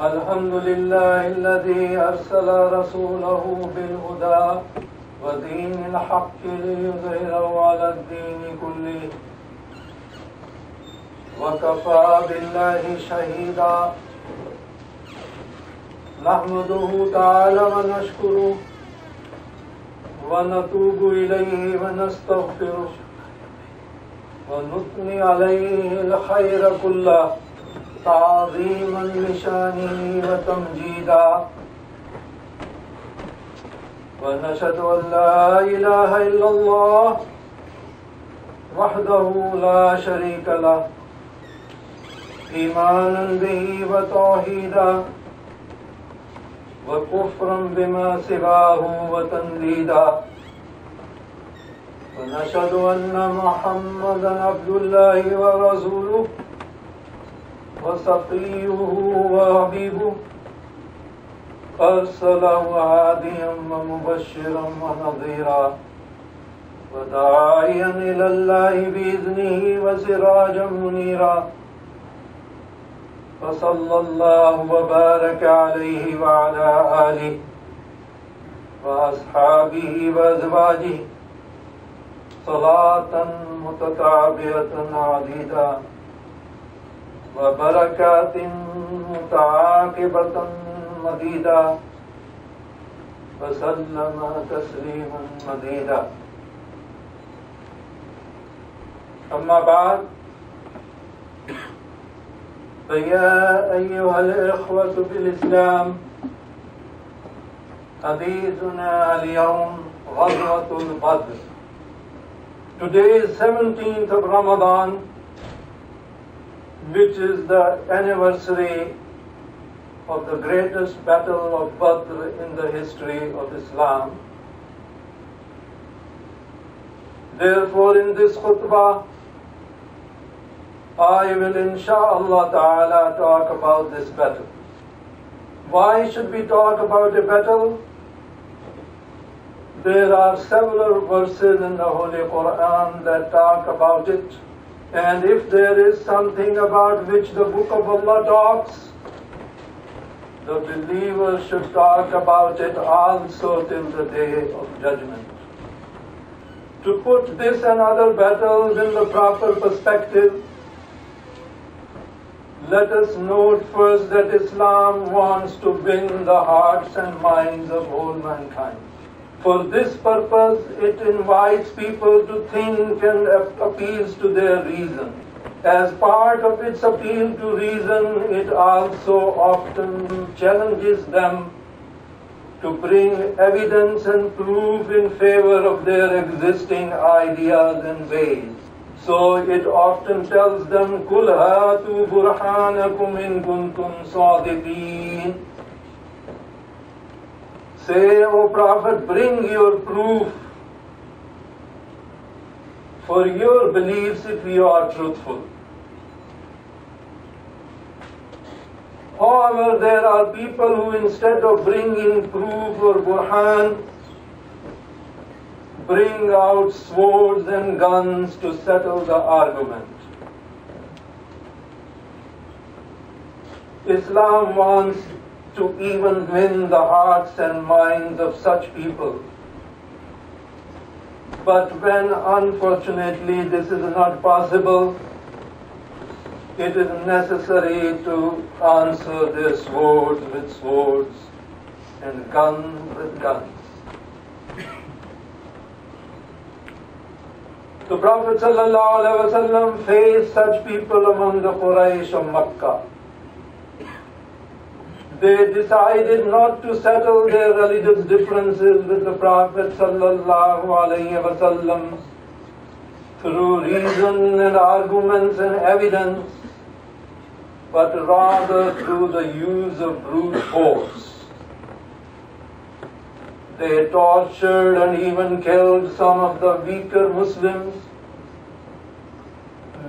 الحمد لله الذي أرسل رسوله بالهدى ودين الحق ليظهره على الدين كله وكفى بالله شهيدا نحمده تعالى ونشكره ونتوب إليه ونستغفره ونثني عليه الخير كله تعظيما لشانه وتمجيدا ونشهد أن لا إله إلا الله وحده لا شريك له إيمانا به وتوحيدا وكفرا بما سواه وتنديدا ونشهد أن محمدا عبد الله ورسوله وصفيه وحبيبه أرسله هاديا ومبشرا ونذيرا وداعيا إلى الله بإذنه وسراجا منيرا فصلى الله وبارك عليه وعلى آله وأصحابه وأزواجه صلاة متتابعة عديدة وبركات متعاقبة مديدة وسلم تسليما مزيدا أما بعد فيا أيها الإخوة في الإسلام حديثنا اليوم غزوة البدر. Today is 17th of Ramadan, which is the anniversary of the greatest battle of Badr in the history of Islam. Therefore, in this khutbah, I will insha'Allah ta'ala talk about this battle. Why should we talk about a battle? There are several verses in the Holy Quran that talk about it. And if there is something about which the Book of Allah talks, the believer should talk about it also till the day of judgment. To put this and other battles in the proper perspective, let us note first that Islam wants to win the hearts and minds of all mankind. For this purpose, it invites people to think and appeals to their reason. As part of its appeal to reason, it also often challenges them to bring evidence and proof in favor of their existing ideas and ways. So it often tells them, "Kul hatu burhanakum in kuntum sadiqeen." Say, O Prophet, bring your proof for your beliefs if you are truthful. However, there are people who instead of bringing proof or burhan, bring out swords and guns to settle the argument. Islam wants to even win the hearts and minds of such people. But when unfortunately this is not possible, it is necessary to answer their swords with swords and guns with guns. The Prophet ﷺ faced such people among the Quraysh of Makkah. They decided not to settle their religious differences with the Prophet ﷺ through reason and arguments and evidence, but rather through the use of brute force. They tortured and even killed some of the weaker Muslims.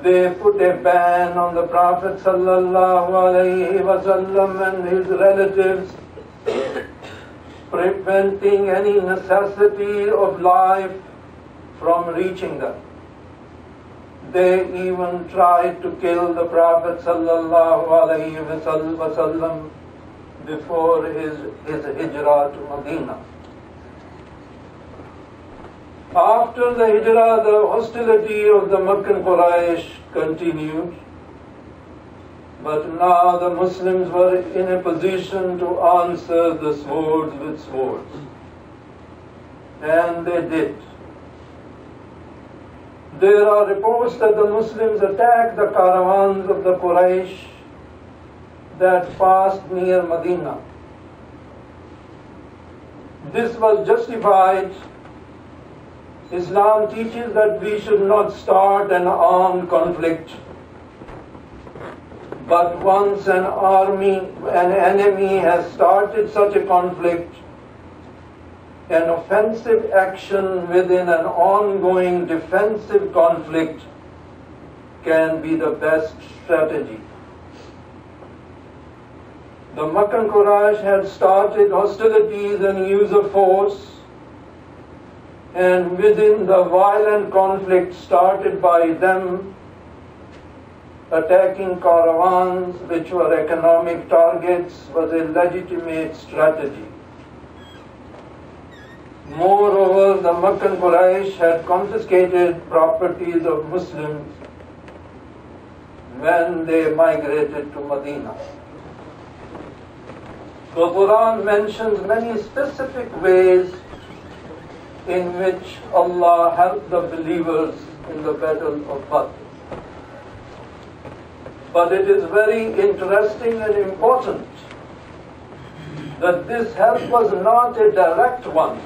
They put a ban on the Prophet ﷺ and his relatives, preventing any necessity of life from reaching them. They even tried to kill the Prophet ﷺ before his hijrah to Medina. After the hijrah, the hostility of the Meccan Quraysh continued, but now the Muslims were in a position to answer the swords with swords. And they did. There are reports that the Muslims attacked the caravans of the Quraysh that passed near Medina. This was justified. Islam teaches that we should not start an armed conflict. But once an enemy has started such a conflict, an offensive action within an ongoing defensive conflict can be the best strategy. The Meccan Quraysh had started hostilities and use of force, and within the violent conflict started by them, attacking caravans which were economic targets was a legitimate strategy. Moreover, the Meccan Quraysh had confiscated properties of Muslims when they migrated to Medina. The Quran mentions many specific ways in which Allah helped the believers in the Battle of Badr. But it is very interesting and important that this help was not a direct one,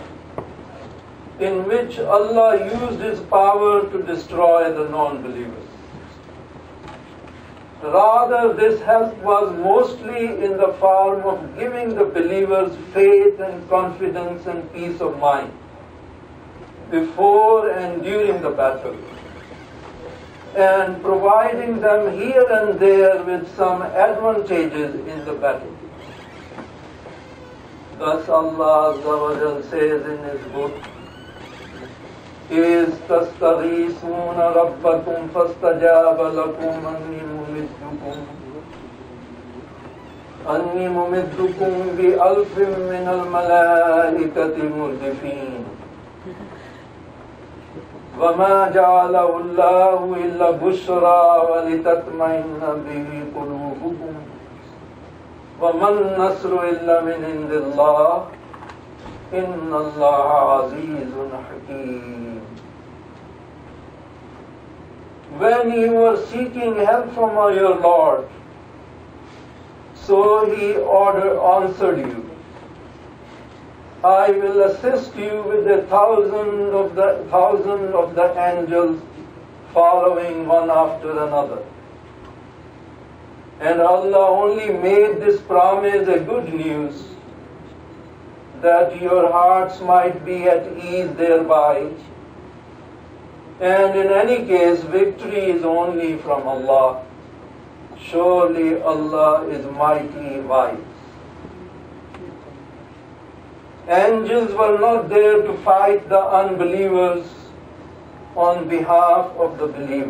in which Allah used His power to destroy the non-believers. Rather, this help was mostly in the form of giving the believers faith and confidence and peace of mind before and during the battle, and providing them here and there with some advantages in the battle. Thus Allah Azza wa Jal says in His book, إِذْ تَسْتَغِيثُونَ رَبَّكُمْ فَاسْتَجَابَ لَكُمْ أَنِّي مُمِدُّكُمْ بِأَلْفٍ مِّنَ الْمَلَائِكَةِ مُرْدِفِينَ وَمَا جَعَلَهُ اللَّهُ إِلَّا بُشْرَى وَلِتَطْمَئِنَّ بِهِ قُلُوبُكُمْ وَمَا النَّصْرُ إِلَّا مِنْ عِندِ اللَّهِ إِنَّ اللَّهَ عَزِيزٌ حَكِيمٌ. When you were seeking help from your Lord, so He answered you, I will assist you with 1,000 of the angels following one after another. And Allah only made this promise a good news, that your hearts might be at ease thereby. And in any case, victory is only from Allah. Surely Allah is mighty wise. Angels were not there to fight the unbelievers on behalf of the believers.